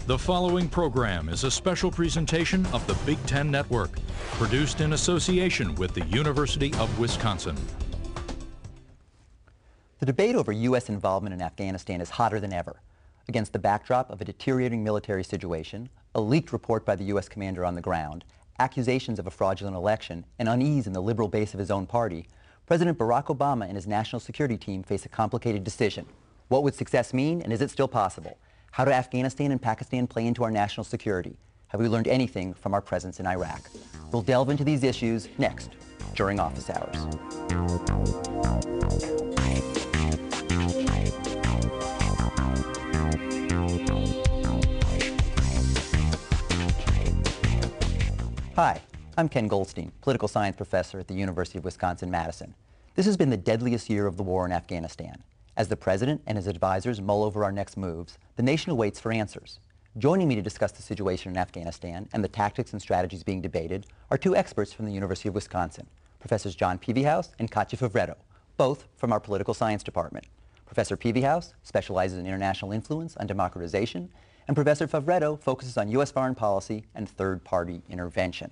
The following program is a special presentation of the Big Ten Network, produced in association with the University of Wisconsin. The debate over U.S. involvement in Afghanistan is hotter than ever. Against the backdrop of a deteriorating military situation, a leaked report by the U.S. commander on the ground, accusations of a fraudulent election, and unease in the liberal base of his own party, President Barack Obama and his national security team face a complicated decision. What would success mean, and is it still possible? How do Afghanistan and Pakistan play into our national security? Have we learned anything from our presence in Iraq? We'll delve into these issues next, during office hours. Hi, I'm Ken Goldstein, political science professor at the University of Wisconsin-Madison. This has been the deadliest year of the war in Afghanistan. As the President and his advisors mull over our next moves, the nation awaits for answers. Joining me to discuss the situation in Afghanistan and the tactics and strategies being debated are two experts from the University of Wisconsin, Professors Jon Pevehouse and Katja Favretto, both from our political science department. Professor Pevehouse specializes in international influence on democratization, and Professor Favretto focuses on U.S. foreign policy and third-party intervention.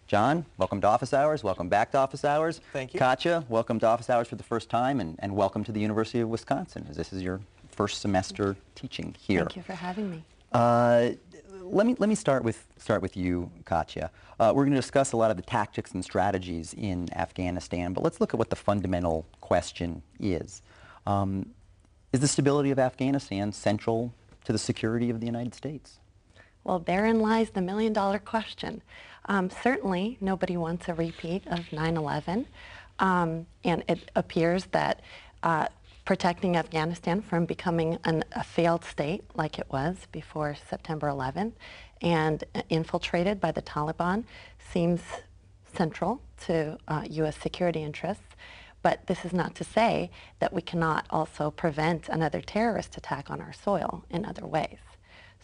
Jon, welcome to Office Hours. Welcome back to Office Hours. Thank you. Katja, welcome to Office Hours for the first time, and welcome to the University of Wisconsin, as this is your first semester teaching here. Thank you for having me. Let me start with you, Katja. We're going to discuss a lot of the tactics and strategies in Afghanistan, but let's look at what the fundamental question is. Is the stability of Afghanistan central to the security of the United States? Well, therein lies the million-dollar question. Certainly, nobody wants a repeat of 9/11, and it appears that protecting Afghanistan from becoming a failed state like it was before September 11th and infiltrated by the Taliban seems central to U.S. security interests. But this is not to say that we cannot also prevent another terrorist attack on our soil in other ways.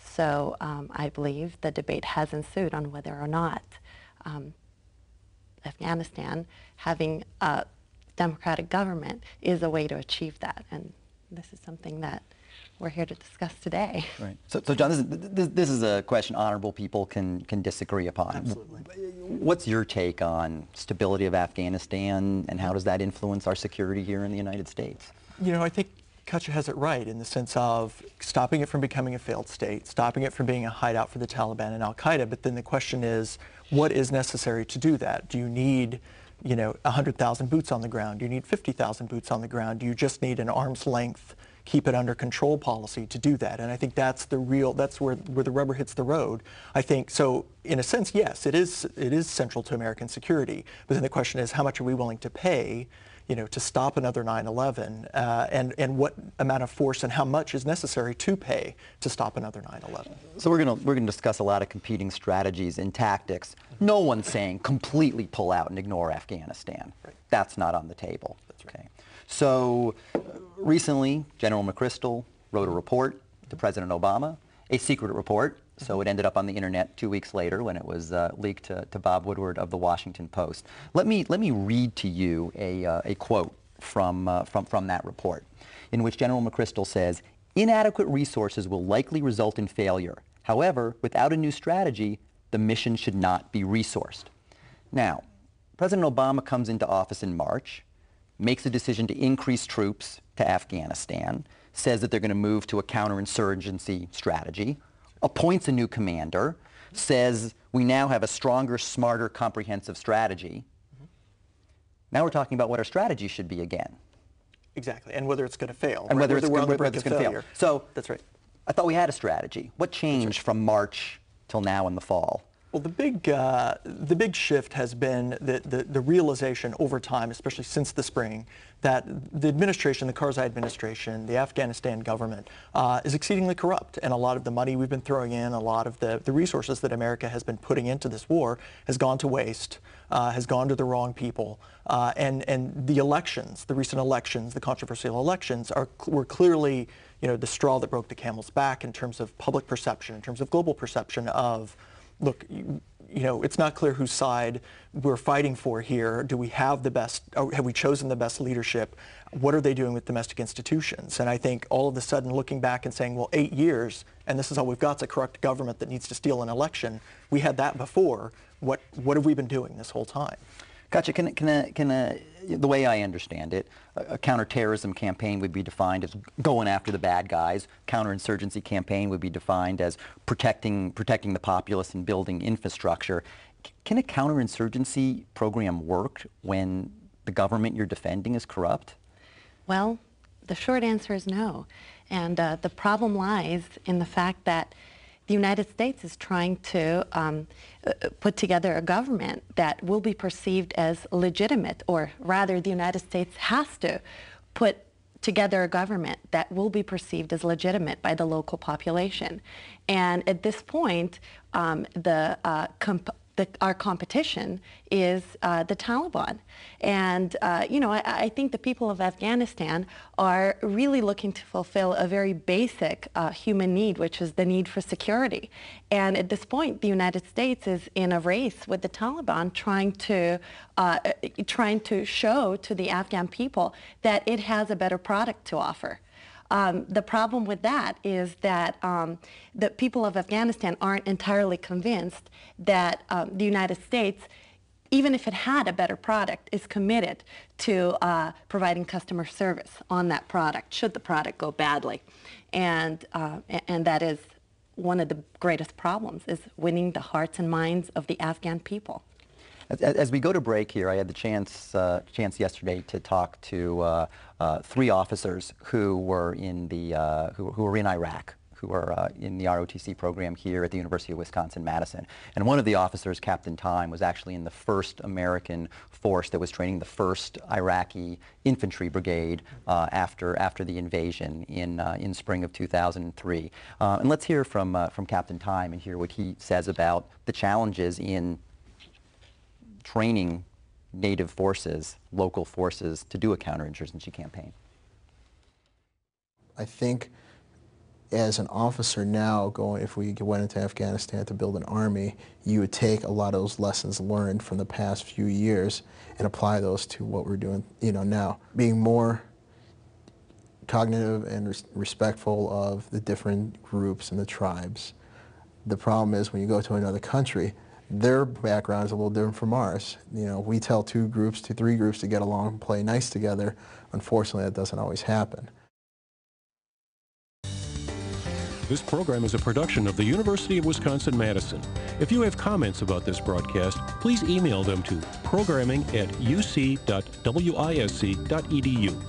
So I believe the debate has ensued on whether or not Afghanistan having a democratic government is a way to achieve that. And this is something that we're here to discuss today. Right. So Jon, this is a question honorable people can disagree upon. Absolutely. What's your take on stability of Afghanistan, and how does that influence our security here in the United States? You know, I think Katja has it right in the sense of stopping it from becoming a failed state, stopping it from being a hideout for the Taliban and Al-Qaeda, but then the question is, what is necessary to do that? Do you need, 100,000 boots on the ground? Do you need 50,000 boots on the ground? Do you just need an arm's length, keep it under control policy to do that? And I think that's where the rubber hits the road. I think, so in a sense, yes, it is central to American security, but then the question is, how much are we willing to pay to stop another 9/11, and what amount of force and how much is necessary to pay to stop another 9/11. So we're gonna discuss a lot of competing strategies and tactics. No one's saying completely pull out and ignore Afghanistan. Right. That's not on the table. That's right. Okay. So recently, General McChrystal wrote a report to President Obama, a secret report. So it ended up on the internet 2 weeks later when it was leaked to Bob Woodward of the Washington Post. Let me read to you a quote from that report, in which General McChrystal says, "Inadequate resources will likely result in failure. However, without a new strategy, the mission should not be resourced." Now, President Obama comes into office in March, makes a decision to increase troops to Afghanistan, says that they're going to move to a counterinsurgency strategy, appoints a new commander, says we now have a stronger, smarter, comprehensive strategy. Now we're talking about what our strategy should be again. Exactly, and whether it's going to fail. And whether it's we're on the going brink of to fail. failure. So that's right. I thought we had a strategy. What changed from March till now in the fall? Well, the big shift has been the realization over time, especially since the spring, that the administration, the Karzai administration, the Afghanistan government is exceedingly corrupt, and a lot of the money we've been throwing in, a lot of the resources that America has been putting into this war has gone to waste, has gone to the wrong people, and the elections, the recent elections, the controversial elections, were clearly the straw that broke the camel's back in terms of public perception, in terms of global perception of, look, it's not clear whose side we're fighting for here. Do we have the best, or have we chosen the best leadership? what are they doing with domestic institutions? And I think all of a sudden looking back and saying, well, 8 years, and this is all we've got, is a corrupt government that needs to steal an election. We had that before. What have we been doing this whole time? Katja, the way I understand it, a counterterrorism campaign would be defined as going after the bad guys. Counterinsurgency campaign would be defined as protecting the populace and building infrastructure. Can a counterinsurgency program work when the government you're defending is corrupt? Well, the short answer is no. And the problem lies in the fact that the United States is trying to put together a government that will be perceived as legitimate, or rather the United States has to put together a government that will be perceived as legitimate by the local population. And at this point, our competition is the Taliban. And, you know, I think the people of Afghanistan are really looking to fulfill a very basic human need, which is the need for security. And at this point, the United States is in a race with the Taliban, trying to show to the Afghan people that it has a better product to offer. The problem with that is that the people of Afghanistan aren't entirely convinced that the United States, even if it had a better product, is committed to providing customer service on that product, should the product go badly. And that is one of the greatest problems, is winning the hearts and minds of the Afghan people. As we go to break here, I had the chance yesterday to talk to 3 officers who were in Iraq, who were in the ROTC program here at the University of Wisconsin-Madison. And one of the officers, Captain Time, was actually in the first American force that was training the first Iraqi infantry brigade after the invasion in spring of 2003. And let's hear from Captain Time and hear what he says about the challenges in training native forces, local forces, to do a counterinsurgency campaign. I think as an officer now, if we went into Afghanistan to build an army, you would take a lot of those lessons learned from the past few years and apply those to what we're doing, you know, now. Being more cognitive and respectful of the different groups and the tribes. The problem is when you go to another country, their background is a little different from ours. You know, we tell 2 groups to 3 groups to get along and play nice together. Unfortunately, that doesn't always happen. This program is a production of the University of Wisconsin-Madison. If you have comments about this broadcast, please email them to programming@uc.wisc.edu.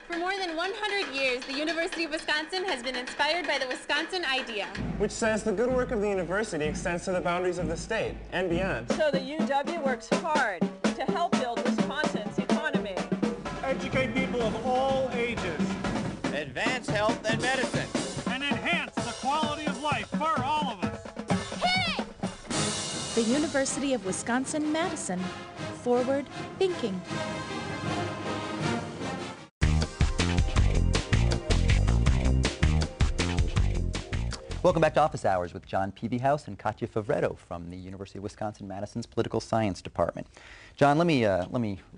For more than 100 years, the University of Wisconsin has been inspired by the Wisconsin idea, which says the good work of the university extends to the boundaries of the state and beyond. So the UW works hard to help build Wisconsin's economy. Educate people of all ages. Advance health and medicine. And enhance the quality of life for all of us. Hit it! The University of Wisconsin-Madison. Forward thinking. Welcome back to Office Hours with Jon Pevehouse and Katja Favretto from the University of Wisconsin-Madison's Political Science Department. John, let me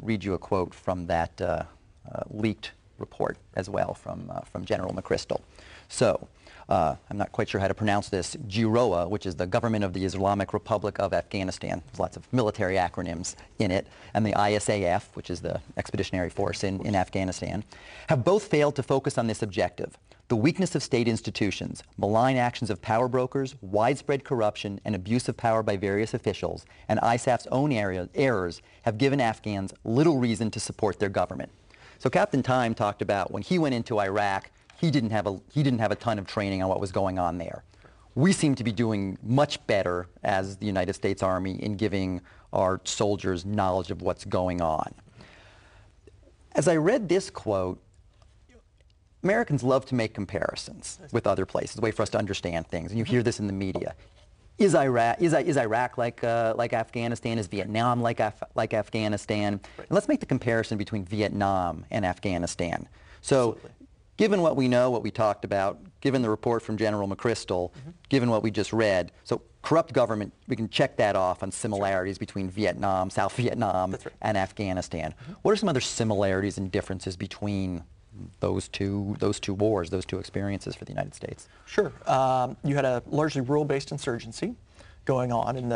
read you a quote from that leaked report as well from General McChrystal. So, I'm not quite sure how to pronounce this, GIROA, which is the Government of the Islamic Republic of Afghanistan. There's lots of military acronyms in it, and the ISAF, which is the Expeditionary Force in Afghanistan, have both failed to focus on this objective. The weakness of state institutions, malign actions of power brokers, widespread corruption, and abuse of power by various officials, and ISAF's own errors have given Afghans little reason to support their government. So Captain Time talked about when he went into Iraq, he didn't have a ton of training on what was going on there. We seem to be doing much better as the United States Army in giving our soldiers knowledge of what's going on. As I read this quote, Americans love to make comparisons with other places, a way for us to understand things, and you hear this in the media. Is Iraq like Afghanistan? Is Vietnam like Afghanistan? And let's make the comparison between Vietnam and Afghanistan. So, given what we know, what we talked about, given the report from General McChrystal, given what we just read, so corrupt government, we can check that off on similarities between Vietnam, South Vietnam, and Afghanistan. What are some other similarities and differences between those two wars, those two experiences for the United States? Sure. You had a largely rural-based insurgency going on in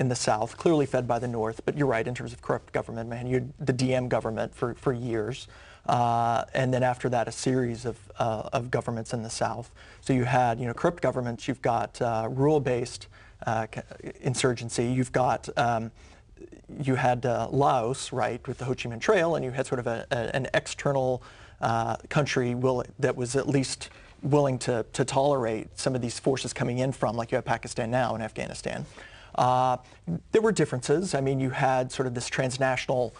the South, clearly fed by the North, but you're right in terms of corrupt government. Man, you had the DM government for years, and then after that a series of governments in the South. So you had corrupt governments. You've got rural-based insurgency. You've got you had Laos, right, with the Ho Chi Minh Trail, and you had sort of an external country that was at least willing to tolerate some of these forces coming in from, like you have Pakistan now and Afghanistan. There were differences. I mean, you had sort of this transnational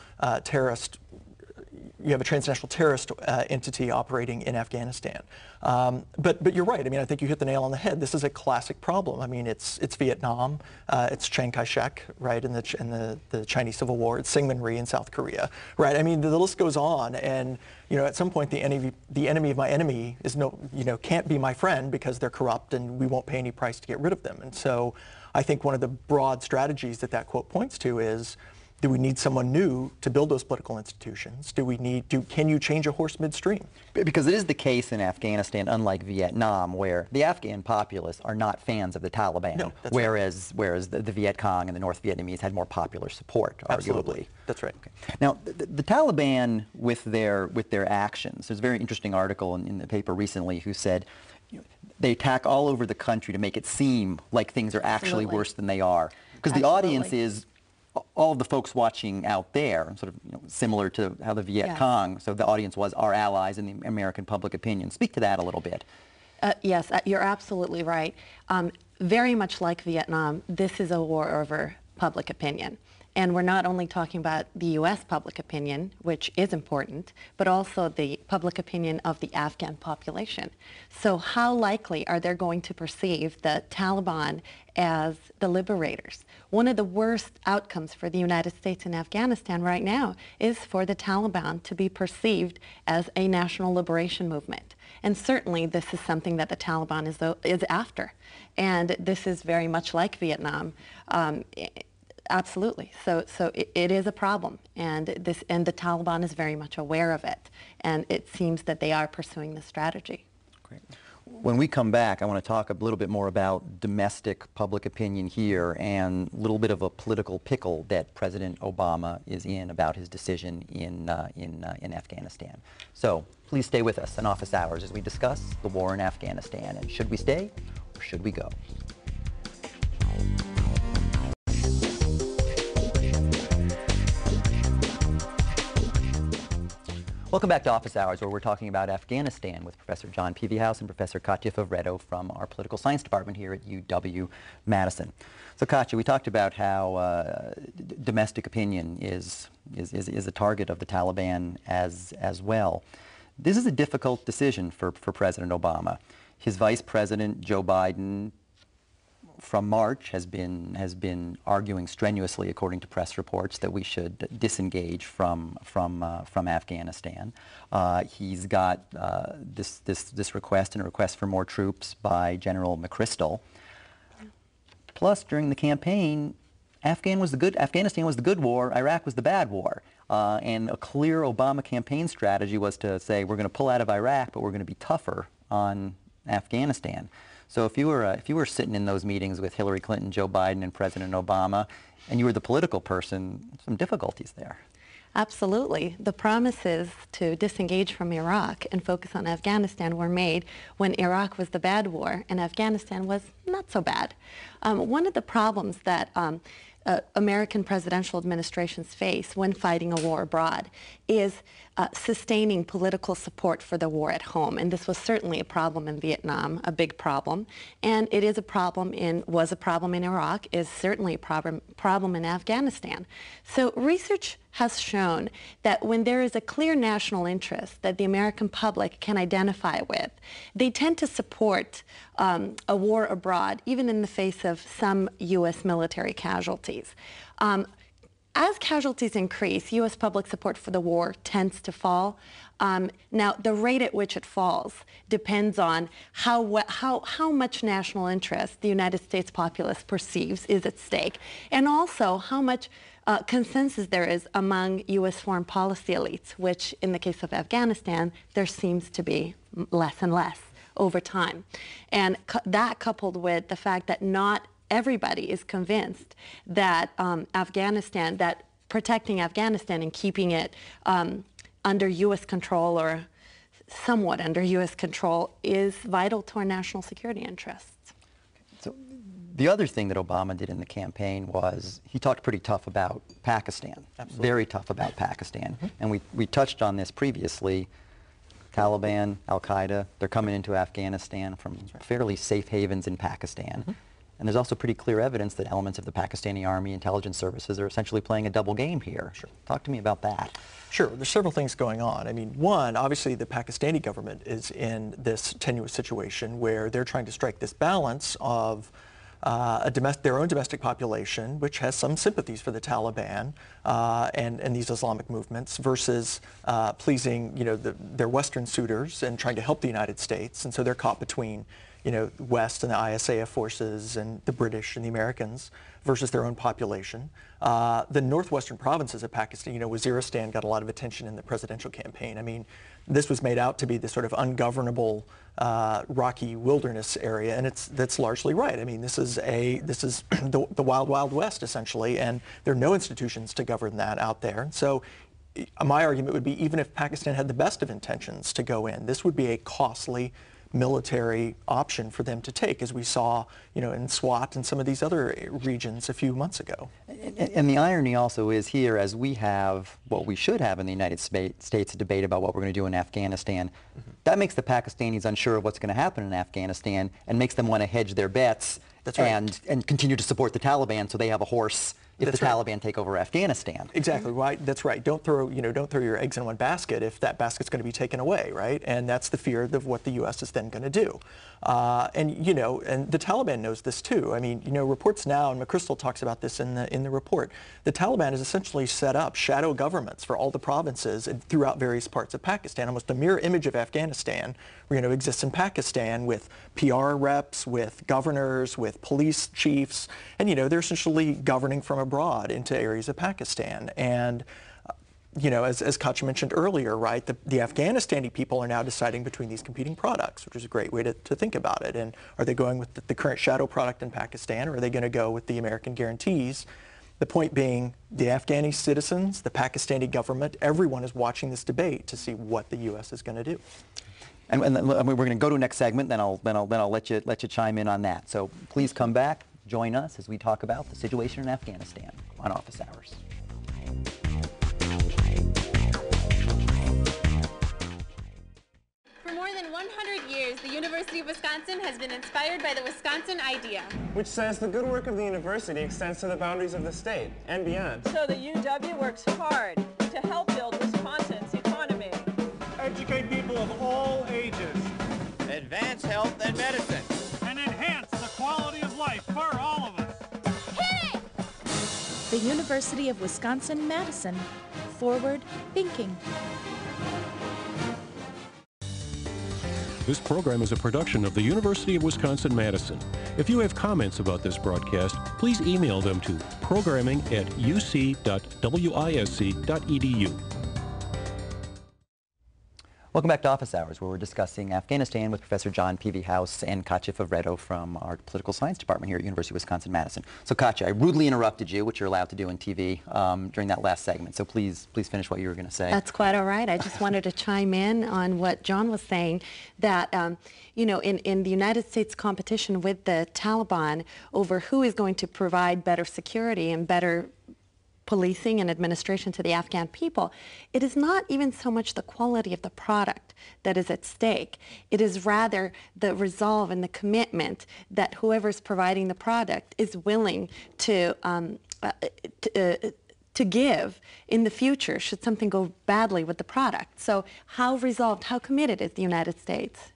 terrorist, you have a transnational terrorist entity operating in Afghanistan. But you're right. I mean, I think you hit the nail on the head. This is a classic problem. I mean, it's Vietnam, it's Chiang Kai-shek, right, in the Chinese Civil War. It's Syngman Rhee in South Korea, right? I mean, the list goes on, and at some point, the enemy of my enemy is can't be my friend because they're corrupt, and we won't pay any price to get rid of them. And so, I think one of the broad strategies that quote points to is, do we need someone new to build those political institutions? Can you change a horse midstream? Because it is the case in Afghanistan, unlike Vietnam, where the Afghan populace are not fans of the Taliban, no, whereas the Viet Cong and the North Vietnamese had more popular support, arguably. Absolutely. That's right. Okay. Now, the Taliban, with their actions, there's a very interesting article in the paper recently who said, they attack all over the country to make it seem like things are actually worse than they are. Because the audience is all of the folks watching out there, sort of similar to how the Viet Cong, so the audience was our allies in the American public opinion. Speak to that a little bit. Yes, you're absolutely right. Very much like Vietnam, this is a war over public opinion. And we're not only talking about the U.S. public opinion, which is important, but also the public opinion of the Afghan population. So how likely are they going to perceive the Taliban as the liberators? One of the worst outcomes for the United States in Afghanistan right now is for the Taliban to be perceived as a national liberation movement. And certainly this is something that the Taliban is after. And this is very much like Vietnam. Absolutely. So it is a problem, and the Taliban is very much aware of it, and it seems that they are pursuing the strategy. Great. When we come back, I want to talk a little bit more about domestic public opinion here and a little bit of a political pickle that President Obama is in about his decision in Afghanistan. So please stay with us on Office Hours as we discuss the war in Afghanistan, and should we stay or should we go? Welcome back to Office Hours, where we're talking about Afghanistan with Professor Jon Pevehouse and Professor Katja Favretto from our political science department here at UW-Madison. So Katja, we talked about how domestic opinion is a target of the Taliban as well. This is a difficult decision for President Obama. His Vice President, Joe Biden, from March has been arguing strenuously, according to press reports, that we should disengage from Afghanistan. He's got this request and a request for more troops by General McChrystal. Plus, during the campaign, Afghanistan was the good war, Iraq was the bad war. And a clear Obama campaign strategy was to say, we're going to pull out of Iraq, but we're going to be tougher on Afghanistan. So if you were sitting in those meetings with Hillary Clinton, Joe Biden, and President Obama, and you were the political person, some difficulties there. Absolutely. The promises to disengage from Iraq and focus on Afghanistan were made when Iraq was the bad war and Afghanistan was not so bad. One of the problems that American presidential administrations face when fighting a war abroad is sustaining political support for the war at home. And this was certainly a problem in Vietnam, a big problem. And it is was a problem in Iraq, is certainly a problem in Afghanistan. So research has shown that when there is a clear national interest that the American public can identify with, they tend to support a war abroad, even in the face of some U.S. military casualties. As casualties increase, U.S. public support for the war tends to fall. Now, the rate at which it falls depends on how much national interest the United States populace perceives is at stake, and also how much consensus there is among U.S. foreign policy elites, which in the case of Afghanistan, there seems to be less and less over time. And that coupled with the fact that not everybody is convinced that that protecting Afghanistan and keeping it under U.S. control or somewhat under U.S. control is vital to our national security interests. So the other thing that Obama did in the campaign was he talked pretty tough about Pakistan. Absolutely. Very tough about Pakistan. Mm-hmm. And we touched on this previously. Taliban, al-Qaeda, they're coming into Afghanistan from fairly safe havens in Pakistan. Mm-hmm. And there's also pretty clear evidence that elements of the Pakistani Army intelligence services are essentially playing a double game here. Sure. Talk to me about that. Sure. There's several things going on. I mean, one, obviously the Pakistani government is in this tenuous situation where they're trying to strike this balance of their own domestic population, which has some sympathies for the Taliban and these Islamic movements, versus pleasing, their Western suitors and trying to help the United States. And so they're caught between, West and the ISAF forces and the British and the Americans versus their own population. The northwestern provinces of Pakistan, Waziristan got a lot of attention in the presidential campaign. I mean, this was made out to be this sort of ungovernable rocky wilderness area, and that's largely right. I mean, this is the wild, wild west essentially, and there are no institutions to govern that out there. So my argument would be, even if Pakistan had the best of intentions to go in, this would be a costly military option for them to take, as we saw, in SWAT and some of these other regions a few months ago. And the irony also is here, as we have what we should have in the United States, a debate about what we're going to do in Afghanistan, mm-hmm. that makes the Pakistanis unsure of what's going to happen in Afghanistan and makes them want to hedge their bets. That's right. and continue to support the Taliban so they have a horse if That's the right. Taliban take over Afghanistan. Exactly right. That's right. Don't throw your eggs in one basket if that basket's going to be taken away, right? And that's the fear of what the U.S. is then going to do. And the Taliban knows this too. I mean, reports now, and McChrystal talks about this in the report. The Taliban has essentially set up shadow governments for all the provinces and throughout various parts of Pakistan. Almost a mirror image of Afghanistan, exists in Pakistan, with PR reps, with governors, with police chiefs, and they're essentially governing from abroad into areas of Pakistan. And as Katja mentioned earlier, right, the Afghanistani people are now deciding between these competing products, which is a great way to think about it. And are they going with the current shadow product in Pakistan, or are they going to go with the American guarantees? The point being, the Afghani citizens, the Pakistani government, everyone is watching this debate to see what the U.S. is going to do. And we're going to go to the next segment, then I'll let you chime in on that. So please come back, join us as we talk about the situation in Afghanistan on Office Hours. For more than 100 years, the University of Wisconsin has been inspired by the Wisconsin idea, which says the good work of the university extends to the boundaries of the state and beyond. So the UW works hard to help build Wisconsin's economy. Educate people of all ages. Advance health and medicine. And enhance the quality of life for all of us. Hit it! The University of Wisconsin-Madison. Forward thinking. This program is a production of the University of Wisconsin-Madison. If you have comments about this broadcast, please email them to programming@uc.wisc.edu. Welcome back to Office Hours, where we're discussing Afghanistan with Professor Jon Pevehouse and Katja Favretto from our Political Science Department here at University of Wisconsin-Madison. So Katja, I rudely interrupted you, which you're allowed to do on TV, during that last segment. So please finish what you were going to say. That's quite all right. I just wanted to chime in on what Jon was saying, that in the United States competition with the Taliban over who is going to provide better security and better policing and administration to the Afghan people, it is not even so much the quality of the product that is at stake. It is rather the resolve and the commitment that whoever's providing the product is willing to give in the future should something go badly with the product. So how resolved, how committed is the United States?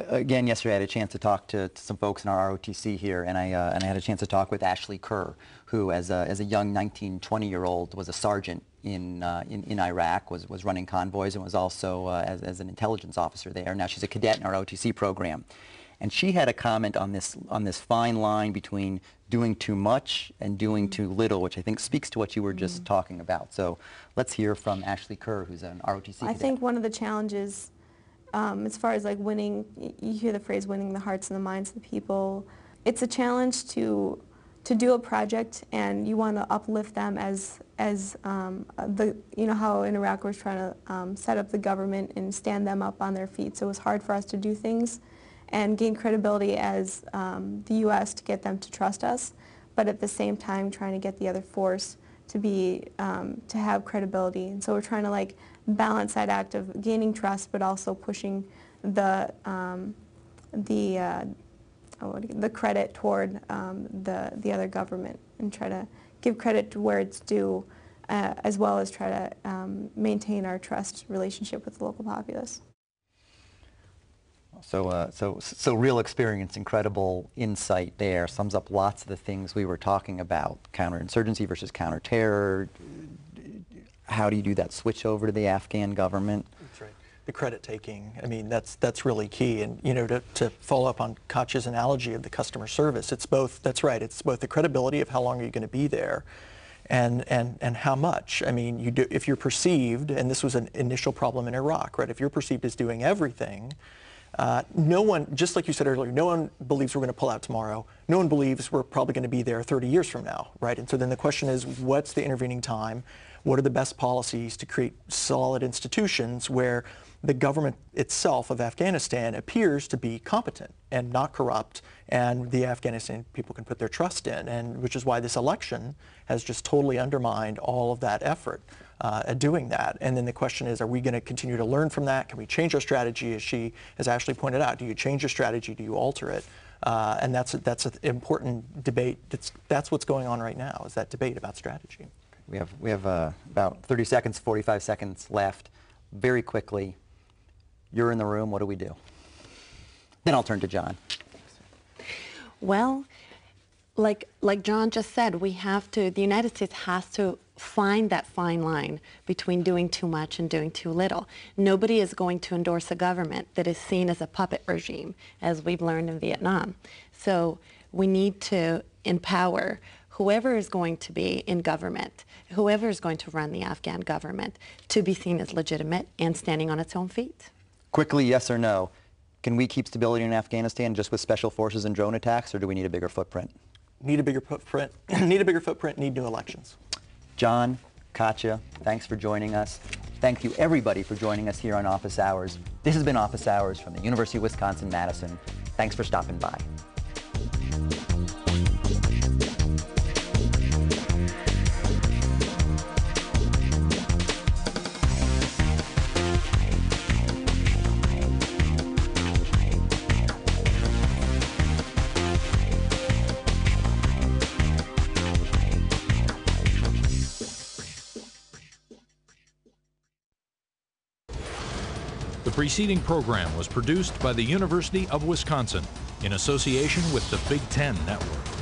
Again, yesterday I had a chance to talk to some folks in our ROTC here, and I had a chance to talk with Ashley Kerr, who as a young 19, 20-year-old was a sergeant in Iraq, was running convoys, and was also as an intelligence officer there. Now she's a cadet in our OTC program. And she had a comment on this fine line between doing too much and doing too little, which I think speaks to what you were just talking about. So let's hear from Ashley Kerr, who's an ROTC cadet. I think one of the challenges, as far as like winning, you hear the phrase winning the hearts and the minds of the people. It's a challenge to do a project, and you want to uplift them as you know how in Iraq we're trying to set up the government and stand them up on their feet. So it was hard for us to do things and gain credibility as the U.S. to get them to trust us, but at the same time trying to get the other force to be to have credibility. And so we're trying to like balance that act of gaining trust, but also pushing the credit toward the other government, and try to give credit to where it's due, as well as try to maintain our trust relationship with the local populace. So real experience, incredible insight there, sums up lots of the things we were talking about, counterinsurgency versus counterterror. How do you do that switch over to the Afghan government? That's right. The credit taking, I mean, that's really key. And you know, to follow up on Katja's analogy of the customer service, it's both, that's right, it's both the credibility of how long are you going to be there, and how much. I mean, if you're perceived, and this was an initial problem in Iraq, right? If you're perceived as doing everything, no one, just like you said earlier, no one believes we're going to pull out tomorrow. No one believes we're probably going to be there 30 years from now, right? And so then the question is, what's the intervening time? What are the best policies to create solid institutions where the government itself of Afghanistan appears to be competent and not corrupt, and the Afghanistan people can put their trust in, and which is why this election has just totally undermined all of that effort at doing that. And then the question is, are we going to continue to learn from that? Can we change our strategy? As Ashley pointed out, do you change your strategy? Do you alter it? And that's an important debate. That's what's going on right now, is that debate about strategy. We have about 30 seconds, 45 seconds left. Very quickly, you're in the room, what do we do? Then I'll turn to Jon. Well, like Jon just said, the United States has to find that fine line between doing too much and doing too little. Nobody is going to endorse a government that is seen as a puppet regime, as we've learned in Vietnam. So we need to empower whoever is going to be in government, whoever is going to run the Afghan government, to be seen as legitimate and standing on its own feet. Quickly, yes or no, can we keep stability in Afghanistan just with special forces and drone attacks, or do we need a bigger footprint? Need a bigger footprint, need a bigger footprint, need new elections. Jon, Katja, thanks for joining us. Thank you everybody for joining us here on Office Hours. This has been Office Hours from the University of Wisconsin-Madison. Thanks for stopping by. The preceding program was produced by the University of Wisconsin in association with the Big Ten Network.